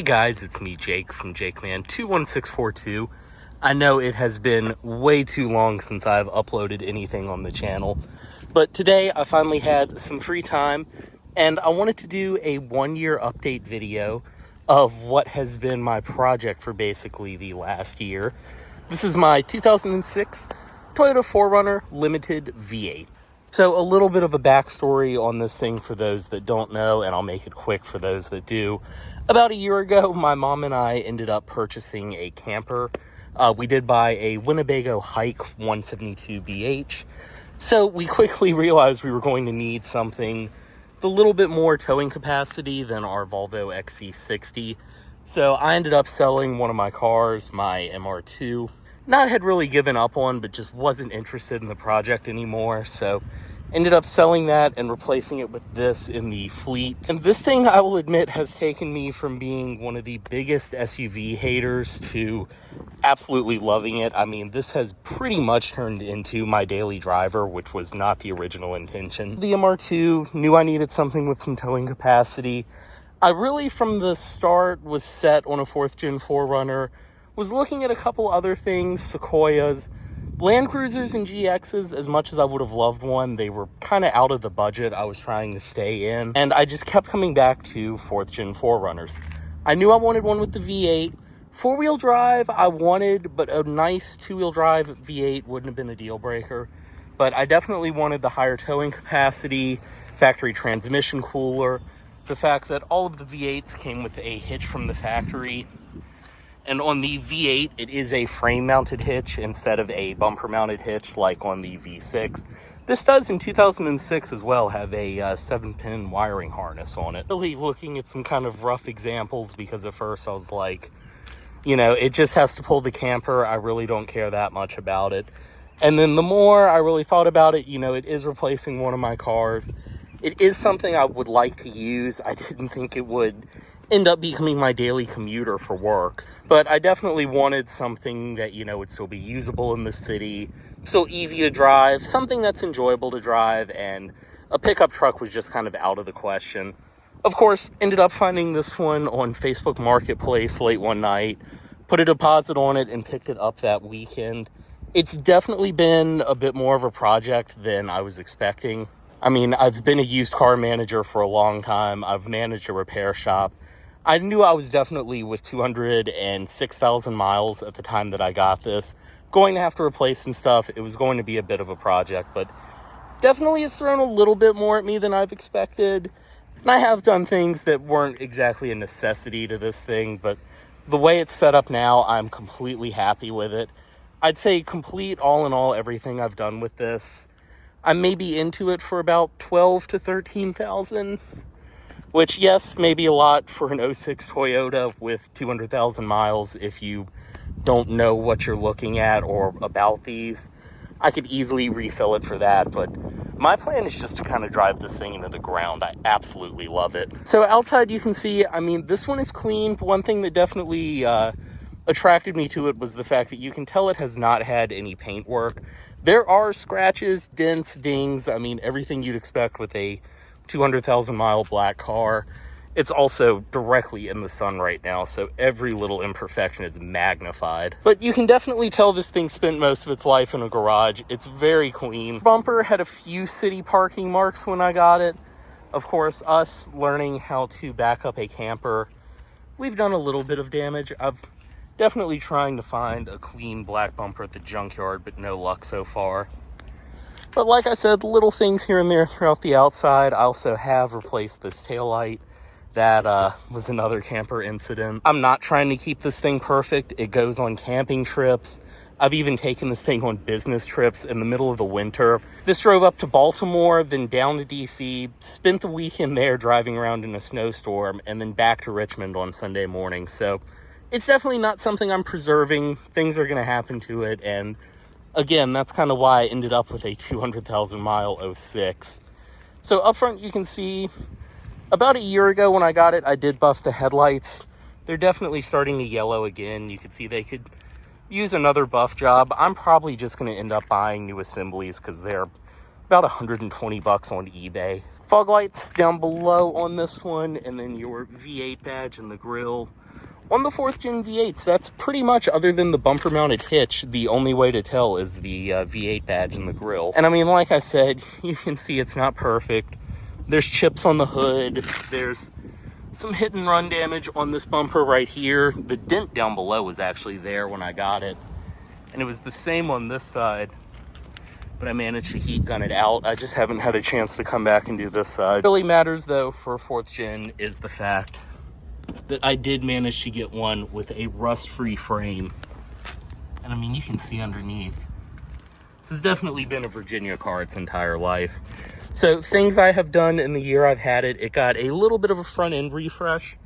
Hey guys, it's me, Jake from JakeMan21642. I know it has been way too long since I've uploaded anything on the channel, but today I finally had some free time and I wanted to do a 1-year update video of what has been my project for basically the last year. This is my 2006 Toyota 4Runner Limited V8. So a little bit of a backstory on this thing for those that don't know, and I'll make it quick for those that do. About a year ago, my mom and I ended up purchasing a camper. We did buy a Winnebago Hike 172 BH. So we quickly realized we were going to need something with a little bit more towing capacity than our Volvo XC60. So I ended up selling one of my cars, my MR2. Not had really given up on, but just wasn't interested in the project anymore. So ended up selling that and replacing it with this in the fleet. And this thing, I will admit, has taken me from being one of the biggest SUV haters to absolutely loving it. I mean, this has pretty much turned into my daily driver, which was not the original intention. The MR2, knew I needed something with some towing capacity. I really, from the start, was set on a 4th Gen 4Runner. Was looking at a couple other things, Sequoias, Land Cruisers and GXs. As much as I would have loved one, they were kind of out of the budget I was trying to stay in. And I just kept coming back to 4th Gen 4Runners. I knew I wanted one with the V8. 4-wheel drive I wanted, but a nice 2-wheel drive V8 wouldn't have been a deal breaker. But I definitely wanted the higher towing capacity, factory transmission cooler, the fact that all of the V8s came with a hitch from the factory. And on the V8, it is a frame-mounted hitch instead of a bumper-mounted hitch like on the V6. This does, in 2006 as well, have a 7-pin wiring harness on it. Really looking at some kind of rough examples because at first I was like, you know, it just has to pull the camper. I really don't care that much about it. And then the more I really thought about it, you know, it is replacing one of my cars. It is something I would like to use. I didn't think it would end up becoming my daily commuter for work. But I definitely wanted something that, you know, would still be usable in the city, still easy to drive, something that's enjoyable to drive, and a pickup truck was just kind of out of the question. Of course, ended up finding this one on Facebook Marketplace late one night, put a deposit on it, and picked it up that weekend. It's definitely been a bit more of a project than I was expecting. I mean, I've been a used car manager for a long time. I've managed a repair shop. I knew I was definitely, with 206,000 miles at the time that I got this, going to have to replace some stuff. It was going to be a bit of a project, but definitely it's thrown a little bit more at me than I've expected. And I have done things that weren't exactly a necessity to this thing, but the way it's set up now, I'm completely happy with it. I'd say complete, all in all, everything I've done with this. I may be into it for about 12 to 13,000. Which, yes, may be a lot for an 06 Toyota with 200,000 miles if you don't know what you're looking at or about these. I could easily resell it for that, but my plan is just to kind of drive this thing into the ground. I absolutely love it. So outside you can see, I mean, this one is clean. One thing that definitely attracted me to it was the fact that you can tell it has not had any paint work. There are scratches, dents, dings, I mean, everything you'd expect with a 200,000 mile black car. It's also directly in the sun right now, so every little imperfection is magnified. But you can definitely tell this thing spent most of its life in a garage. It's very clean. Bumper had a few city parking marks when I got it. Of course, us learning how to back up a camper, we've done a little bit of damage. I've definitely trying to find a clean black bumper at the junkyard, but no luck so far. But like I said, little things here and there throughout the outside. I also have replaced this taillight. That was another camper incident. I'm not trying to keep this thing perfect. It goes on camping trips. I've even taken this thing on business trips in the middle of the winter. This drove up to Baltimore, then down to DC, spent the weekend there driving around in a snowstorm, and then back to Richmond on Sunday morning. So it's definitely not something I'm preserving. Things are going to happen to it, and again, that's kind of why I ended up with a 200,000 mile 06. So up front, you can see about a year ago when I got it, I did buff the headlights. They're definitely starting to yellow again. You can see they could use another buff job. I'm probably just going to end up buying new assemblies because they're about 120 bucks on eBay. Fog lights down below on this one, and then your V8 badge and the grille On the 4th gen V8s, that's pretty much, other than the bumper mounted hitch, the only way to tell is the V8 badge in the grille. And I mean, like I said, you can see it's not perfect. There's chips on the hood. There's some hit and run damage on this bumper right here. The dent down below was actually there when I got it. And it was the same on this side, but I managed to heat gun it out. I just haven't had a chance to come back and do this side. What really matters though for 4th gen is the fact that I did manage to get one with a rust-free frame. And I mean, you can see underneath. This has definitely been a Virginia car its entire life. So things I have done in the year I've had it, it got a little bit of a front end refresh.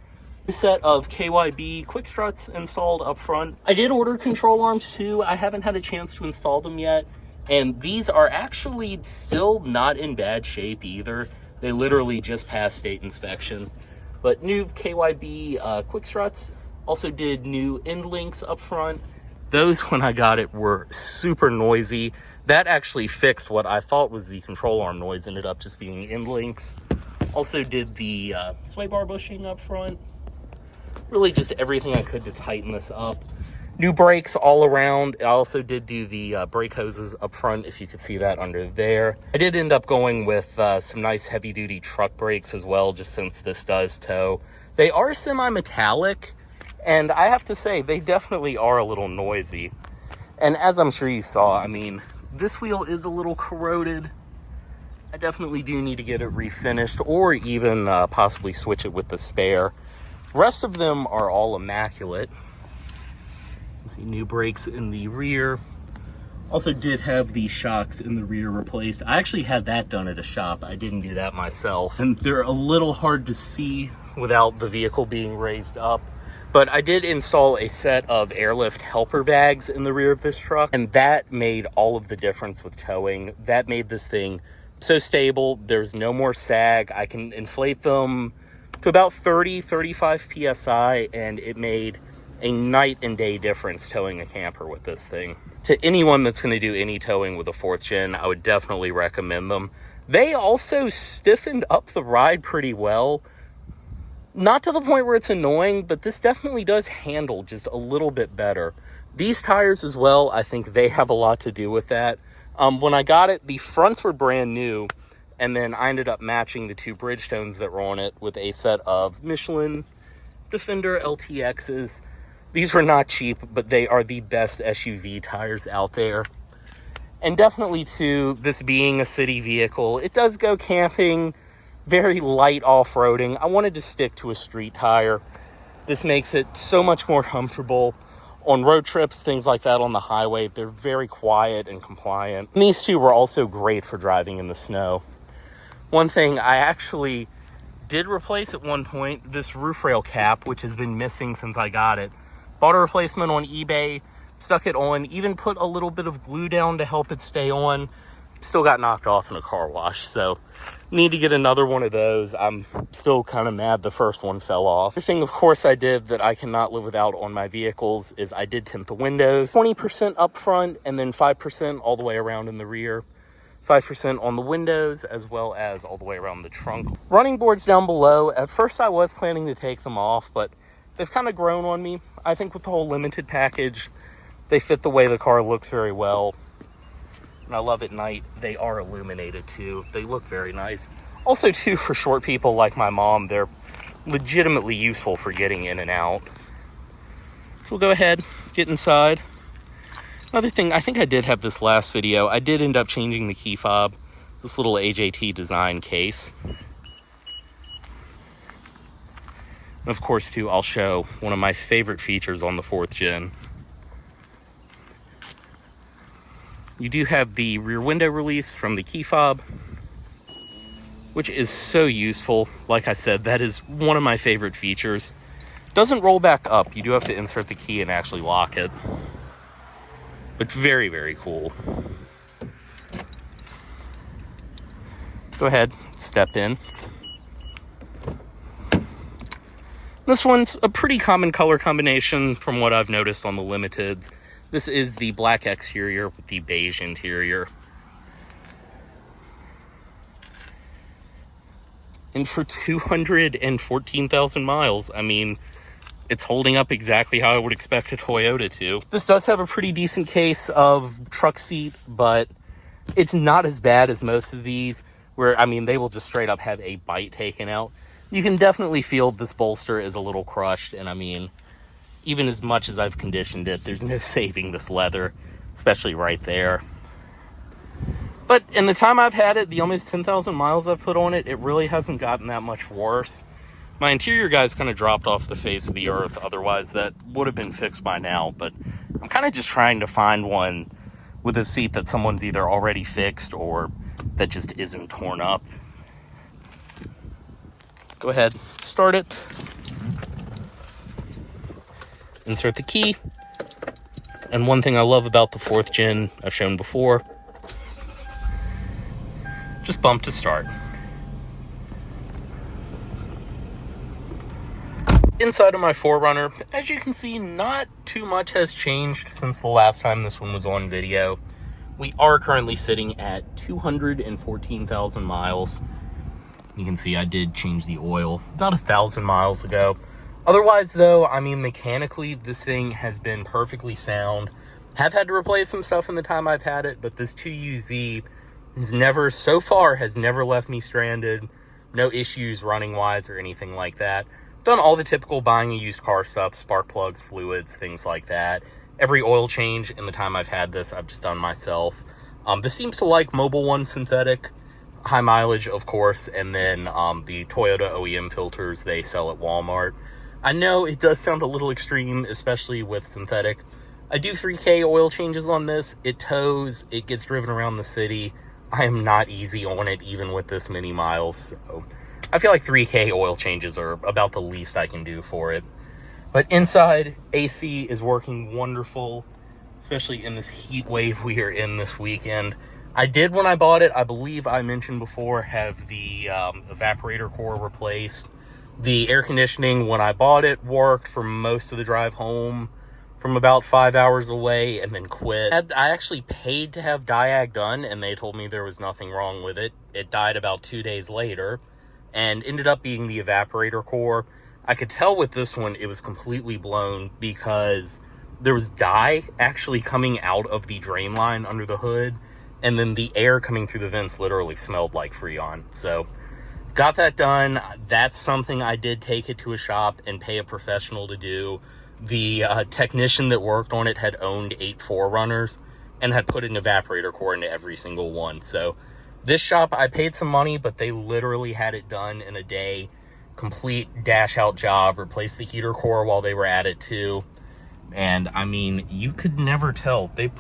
A set of KYB quick struts installed up front. I did order control arms too. I haven't had a chance to install them yet. And these are actually still not in bad shape either. They literally just passed state inspection. But new KYB quick struts. Also did new end links up front. Those, when I got it, were super noisy. That actually fixed what I thought was the control arm noise. Ended up just being end links. Also did the sway bar bushing up front. Really just everything I could to tighten this up. New brakes all around. I also did do the brake hoses up front, if you could see that under there. I did end up going with some nice heavy-duty truck brakes as well, just since this does tow. They are semi-metallic, and I have to say, they definitely are a little noisy. And as I'm sure you saw, I mean, this wheel is a little corroded. I definitely do need to get it refinished, or even possibly switch it with the spare. Rest of them are all immaculate. See new brakes in the rear. Also did have the shocks in the rear replaced. I actually had that done at a shop. I didn't do that myself. And they're a little hard to see without the vehicle being raised up. But I did install a set of airlift helper bags in the rear of this truck. And that made all of the difference with towing. That made this thing so stable. There's no more sag. I can inflate them to about 35 PSI, and it made a night and day difference towing a camper with this thing. To anyone that's going to do any towing with a 4th gen, I would definitely recommend them. They also stiffened up the ride pretty well. Not to the point where it's annoying, but this definitely does handle just a little bit better. These tires as well, I think they have a lot to do with that. When I got it, the fronts were brand new, and then I ended up matching the 2 Bridgestones that were on it with a set of Michelin Defender LTXs. These were not cheap, but they are the best SUV tires out there. And definitely too, this being a city vehicle, it does go camping, very light off-roading. I wanted to stick to a street tire. This makes it so much more comfortable on road trips, things like that on the highway. They're very quiet and compliant. And these two were also great for driving in the snow. One thing I actually did replace at one point, this roof rail cap, which has been missing since I got it. Bought a replacement on eBay, stuck it on, even put a little bit of glue down to help it stay on. Still got knocked off in a car wash, so need to get another one of those. I'm still kind of mad the first one fell off. The thing, of course, I did that I cannot live without on my vehicles is I did tint the windows. 20% up front and then 5% all the way around in the rear. 5% on the windows as well as all the way around the trunk. Running boards down below. At first I was planning to take them off, but they've kind of grown on me. I think with the whole limited package, they fit the way the car looks very well. And I love at night, they are illuminated too. They look very nice. Also too, for short people like my mom, they're legitimately useful for getting in and out. So we'll go ahead, get inside. Another thing, I think I did have this last video. I did end up changing the key fob, this little AJT design case. And of course too, I'll show one of my favorite features on the 4th gen. You do have the rear window release from the key fob, which is so useful. Like I said, that is one of my favorite features. Doesn't roll back up. You do have to insert the key and actually lock it. But very, very cool. Go ahead, step in. This one's a pretty common color combination from what I've noticed on the Limiteds. This is the black exterior with the beige interior. And for 214,000 miles, I mean, it's holding up exactly how I would expect a Toyota to. This does have a pretty decent case of truck seat, but it's not as bad as most of these, where, I mean, they will just straight up have a bite taken out. You can definitely feel this bolster is a little crushed, and I mean, even as much as I've conditioned it, there's no saving this leather, especially right there. But in the time I've had it, the almost 10,000 miles I've put on it, it really hasn't gotten that much worse. My interior guys kind of dropped off the face of the earth, otherwise that would have been fixed by now, but I'm kind of just trying to find one with a seat that someone's either already fixed or that just isn't torn up. Go ahead, start it. Insert the key. And one thing I love about the 4th gen I've shown before, just bump to start. Inside of my 4Runner, as you can see, not too much has changed since the last time this one was on video. We are currently sitting at 214,000 miles. You can see I did change the oil about 1,000 miles ago. Otherwise, though, I mean, mechanically, this thing has been perfectly sound. Have had to replace some stuff in the time I've had it, but this 2UZ so far has never left me stranded. No issues running-wise or anything like that. Done all the typical buying a used car stuff, spark plugs, fluids, things like that. Every oil change in the time I've had this, I've just done myself. This seems to like Mobil 1 synthetic, high mileage, of course, and then the Toyota OEM filters they sell at Walmart. I know it does sound a little extreme, especially with synthetic. I do 3K oil changes on this. It tows, it gets driven around the city. I am not easy on it, even with this many miles, so I feel like 3K oil changes are about the least I can do for it. But inside, AC is working wonderful, especially in this heat wave we are in this weekend. I did, when I bought it, I believe I mentioned before, have the evaporator core replaced. The air conditioning, when I bought it, worked for most of the drive home from about 5 hours away and then quit. I actually paid to have diag done, and they told me there was nothing wrong with it. It died about 2 days later and ended up being the evaporator core. I could tell with this one it was completely blown because there was dye actually coming out of the drain line under the hood, and then the air coming through the vents literally smelled like Freon. So got that done. That's something I did take it to a shop and pay a professional to do. The technician that worked on it had owned 8 4Runners and had put an evaporator core into every single one. So this shop, I paid some money, but they literally had it done in a day. Complete dash out job, replaced the heater core while they were at it too. And I mean, you could never tell. They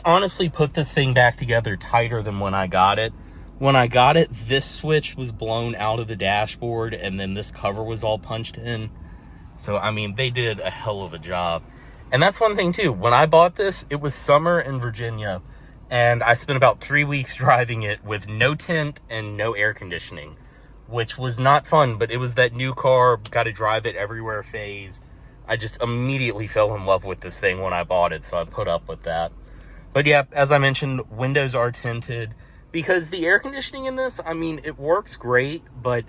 honestly put this thing back together tighter than when I got it. When I got it, this switch was blown out of the dashboard and then this cover was all punched in. So, I mean, they did a hell of a job. And that's one thing too. When I bought this, it was summer in Virginia. And I spent about 3 weeks driving it with no tint and no air conditioning, which was not fun, but it was that new car, got to drive it everywhere phase. I just immediately fell in love with this thing when I bought it, so I put up with that. But yeah, as I mentioned, windows are tinted because the air conditioning in this, I mean, it works great, but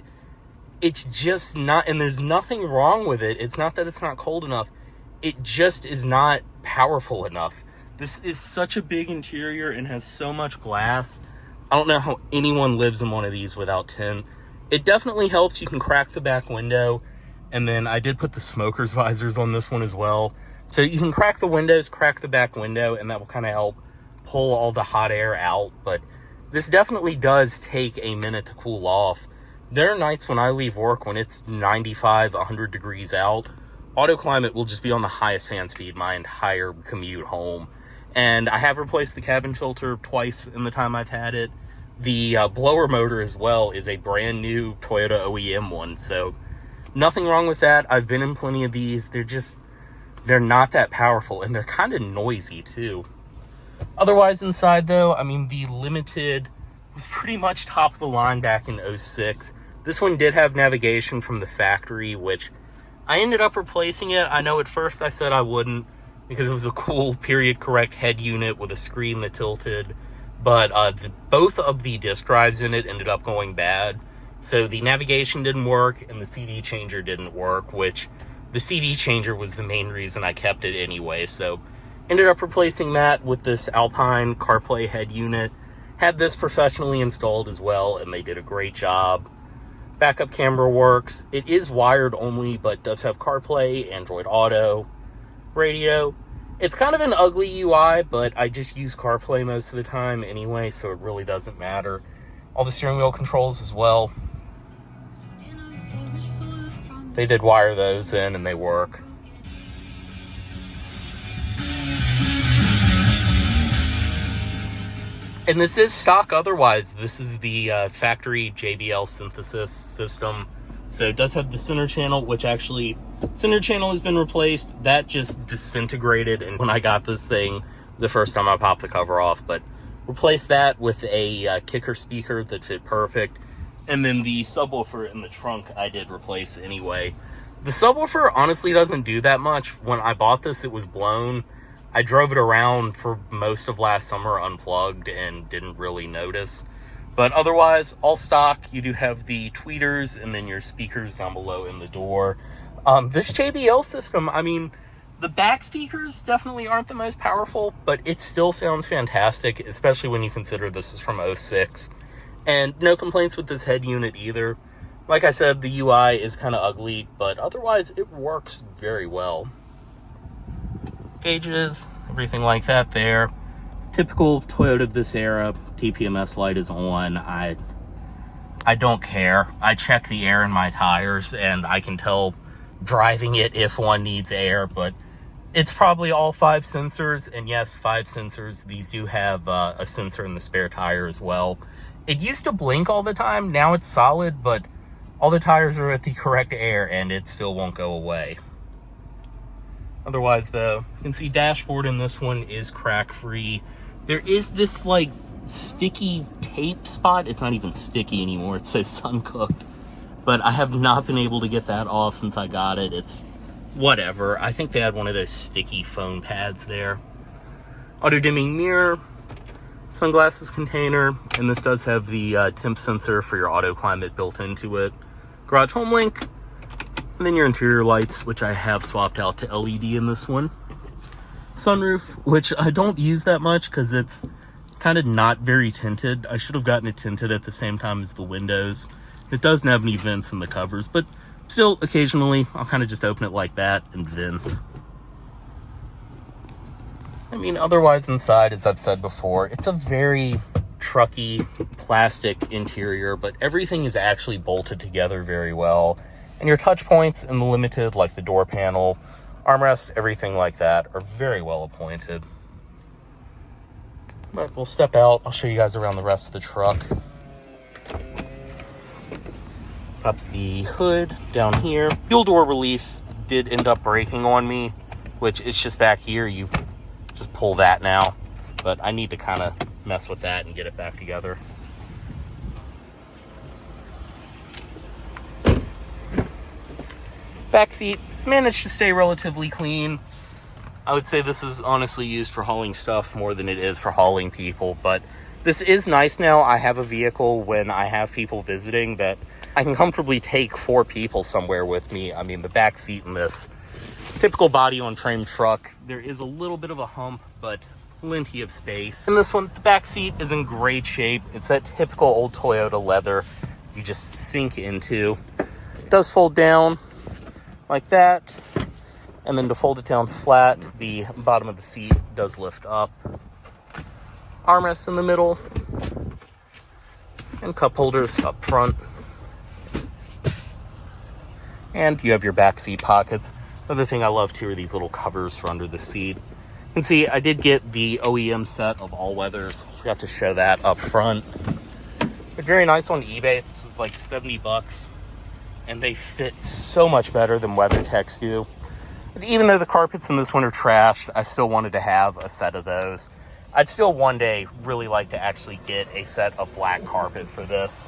it's just not, and there's nothing wrong with it. It's not that it's not cold enough. It just is not powerful enough. This is such a big interior and has so much glass. I don't know how anyone lives in one of these without tint. It definitely helps. You can crack the back window. And then I did put the smoker's visors on this one as well. So you can crack the windows, crack the back window, and that will kind of help pull all the hot air out. But this definitely does take a minute to cool off. There are nights when I leave work when it's 95, 100 degrees out. Auto climate will just be on the highest fan speed my entire commute home. And I have replaced the cabin filter twice in the time I've had it. The blower motor as well is a brand new Toyota OEM one. So nothing wrong with that. I've been in plenty of these. They're not that powerful, and they're kind of noisy too. Otherwise inside though, I mean, the Limited was pretty much top of the line back in 06. This one did have navigation from the factory, which I ended up replacing it. I know at first I said I wouldn't because it was a cool period correct head unit with a screen that tilted, but both of the disk drives in it ended up going bad. So the navigation didn't work and the CD changer didn't work, which the CD changer was the main reason I kept it anyway. So ended up replacing that with this Alpine CarPlay head unit. Had this professionally installed as well, and they did a great job. Backup camera works. It is wired only, but does have CarPlay, Android Auto, radio. It's kind of an ugly UI, but I just use CarPlay most of the time anyway, so it really doesn't matter. All the steering wheel controls as well. They did wire those in, and they work. And this is stock otherwise. This is the factory JBL synthesis system. So it does have the center channel, which actually, center channel has been replaced. That just disintegrated and when I got this thing the first time I popped the cover off. But replaced that with a kicker speaker that fit perfect. And then the subwoofer in the trunk I did replace anyway. The subwoofer honestly doesn't do that much. When I bought this, it was blown. I drove it around for most of last summer unplugged and didn't really notice. But otherwise, all stock. You do have the tweeters and then your speakers down below in the door. This JBL system, I mean, the back speakers definitely aren't the most powerful, but it still sounds fantastic, especially when you consider this is from '06. And no complaints with this head unit either. Like I said, the UI is kind of ugly, but otherwise it works very well. Gauges, everything like that there. Typical Toyota of this era. TPMS light is on. I don't care. I check the air in my tires and I can tell driving it if one needs air, but it's probably all 5 sensors. And yes, 5 sensors. These do have a sensor in the spare tire as well. It used to blink all the time. Now it's solid, but all the tires are at the correct air and it still won't go away. Otherwise, though, you can see dashboard in this one is crack-free. There is this, like, sticky tape spot. It's not even sticky anymore. It says sun-cooked. But I have not been able to get that off since I got it. It's whatever. I think they had one of those sticky phone pads there. Auto-dimming mirror. Sunglasses container. And this does have the temp sensor for your auto climate built into it. Garage home link. And then your interior lights, which I have swapped out to LED in this one. Sunroof, which I don't use that much because it's kind of not very tinted. I should have gotten it tinted at the same time as the windows. It doesn't have any vents in the covers, but still, occasionally, I'll kind of just open it like that and vent. I mean, otherwise inside, as I've said before, it's a very trucky plastic interior, but everything is actually bolted together very well. And your touch points in the limited, like the door panel, armrest, everything like that, are very well appointed. But we'll step out. I'll show you guys around the rest of the truck. Up the hood down here. Fuel door release did end up breaking on me, which is just back here. You just pull that now. But I need to kind of mess with that and get it back together. Back seat has managed to stay relatively clean. I would say this is honestly used for hauling stuff more than it is for hauling people, but this is nice now. I have a vehicle when I have people visiting that I can comfortably take 4 people somewhere with me. I mean, the back seat in this typical body on frame truck, there is a little bit of a hump, but plenty of space. In this one, the back seat is in great shape. It's that typical old Toyota leather you just sink into. It does fold down like that, and then to fold it down flat, the bottom of the seat does lift up. Armrests in the middle, and cup holders up front. And you have your back seat pockets. Another thing I love too are these little covers for under the seat. You can see I did get the OEM set of all weathers. Forgot to show that up front. But very nice on eBay. This was like 70 bucks. And they fit so much better than WeatherTech's do. But even though the carpets in this one are trashed, I still wanted to have a set of those. I'd still one day really like to actually get a set of black carpet for this.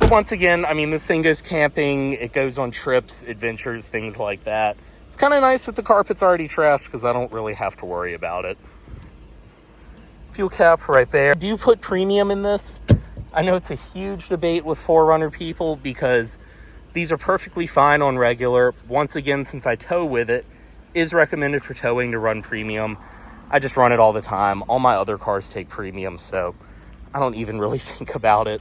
But once again, I mean, this thing goes camping, it goes on trips, adventures, things like that. It's kind of nice that the carpet's already trashed because I don't really have to worry about it. Fuel cap right there. Do you put premium in this? I know it's a huge debate with 4Runner people because These are perfectly fine on regular. Once again, since I tow with it, is recommended for towing to run premium. I just run it all the time. All my other cars take premium, so I don't even really think about it.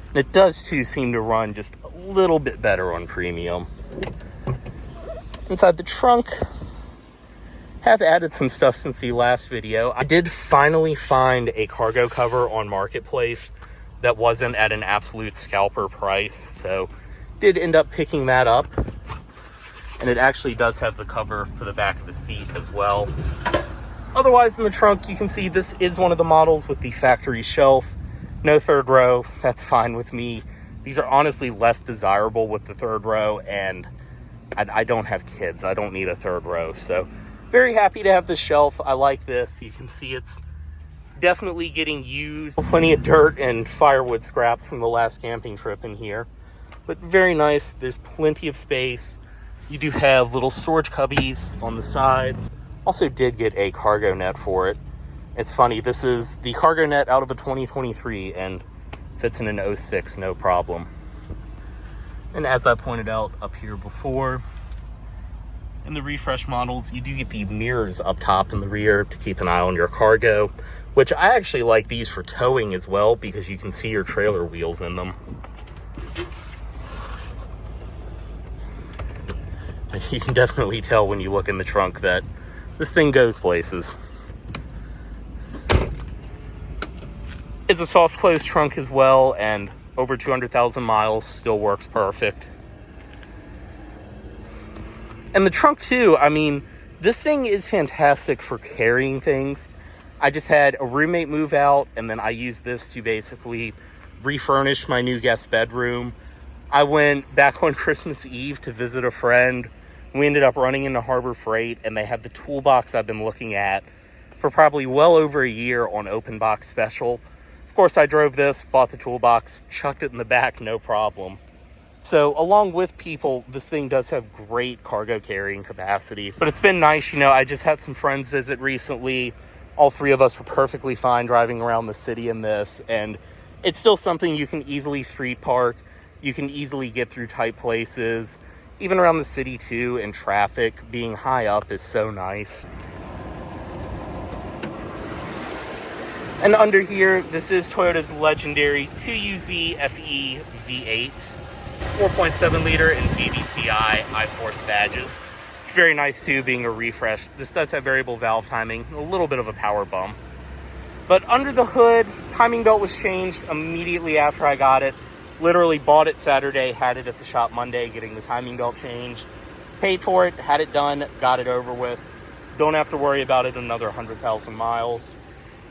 And it does too seem to run just a little bit better on premium. Inside the trunk, have added some stuff since the last video. I did finally find a cargo cover on Marketplace that wasn't at an absolute scalper price, so did end up picking that up. And it actually does have the cover for the back of the seat as well. Otherwise, in the trunk, you can see this is one of the models with the factory shelf. No third row, that's fine with me. These are honestly less desirable with the third row, and I don't have kids. I don't need a third row, so very happy to have this shelf. I like this. You can see it's definitely getting used. Plenty of dirt and firewood scraps from the last camping trip in here, but very nice. There's plenty of space. You do have little storage cubbies on the sides. Also did get a cargo net for it. It's funny, this is the cargo net out of a 2023 and fits in an 06, no problem. And as I pointed out up here before, in the refresh models, you do get the mirrors up top in the rear to keep an eye on your cargo, which I actually like these for towing as well because you can see your trailer wheels in them. You can definitely tell when you look in the trunk that this thing goes places. It's a soft close trunk as well, and over 200,000 miles, still works perfect. And the trunk too, I mean, this thing is fantastic for carrying things. I just had a roommate move out, and then I used this to basically refurnish my new guest bedroom. I went back on Christmas Eve to visit a friend. We ended up running into Harbor Freight, and they had the toolbox I've been looking at for probably well over a year on open box special. Of course, I drove this, bought the toolbox, chucked it in the back, no problem. So along with people, this thing does have great cargo carrying capacity. But it's been nice, you know, I just had some friends visit recently. All three of us were perfectly fine driving around the city in this. And it's still something you can easily street park. You can easily get through tight places. Even around the city too, in traffic, being high up is so nice. And under here, this is Toyota's legendary 2UZ FE V8. 4.7 liter and VVTi iForce badges. Very nice too, being a refresh. This does have variable valve timing, a little bit of a power bump. But under the hood, timing belt was changed immediately after I got it. Literally bought it Saturday, had it at the shop Monday, getting the timing belt changed. Paid for it, had it done, got it over with. Don't have to worry about it another 100,000 miles.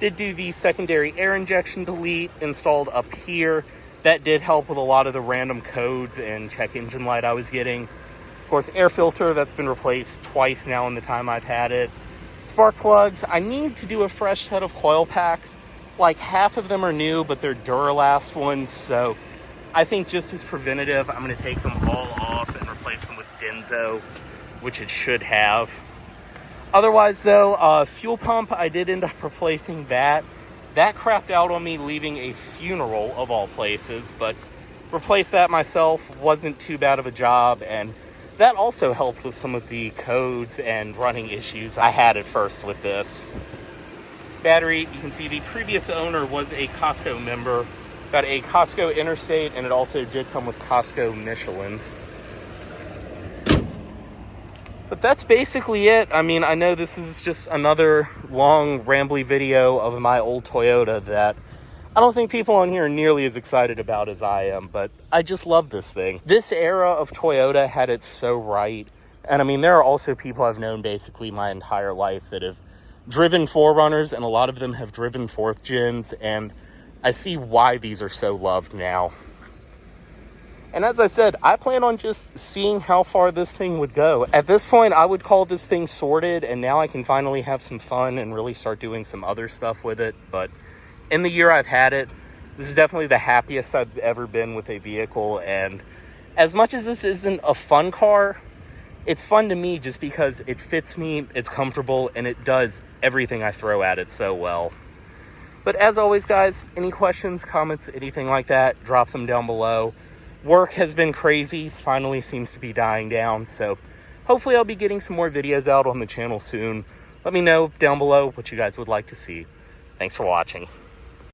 Did do the secondary air injection delete installed up here. That did help with a lot of the random codes and check engine light I was getting. Of course, air filter, that's been replaced twice now in the time I've had it. Spark plugs, I need to do a fresh set of coil packs. Like half of them are new, but they're Duralast ones, so I think just as preventative, I'm going to take them all off and replace them with Denso, which it should have. Otherwise though, fuel pump, I did end up replacing that. That crapped out on me, leaving a funeral of all places, but replaced that myself. Wasn't too bad of a job, and that also helped with some of the codes and running issues I had at first with this. Battery, you can see the previous owner was a Costco member. Got a Costco Interstate, and it also did come with Costco Michelins. But that's basically it. I mean, I know this is just another long, rambly video of my old Toyota that I don't think people on here are nearly as excited about as I am, but I just love this thing. This era of Toyota had it so right. And I mean, there are also people I've known basically my entire life that have driven 4Runners, and a lot of them have driven 4th gens, and I see why these are so loved now. And as I said, I plan on just seeing how far this thing would go. At this point, I would call this thing sorted, and now I can finally have some fun and really start doing some other stuff with it. But in the year I've had it, this is definitely the happiest I've ever been with a vehicle. And as much as this isn't a fun car, it's fun to me just because it fits me, it's comfortable, and it does everything I throw at it so well. But as always, guys, any questions, comments, anything like that, drop them down below. Work has been crazy, finally seems to be dying down, so hopefully I'll be getting some more videos out on the channel soon. Let me know down below what you guys would like to see. Thanks for watching.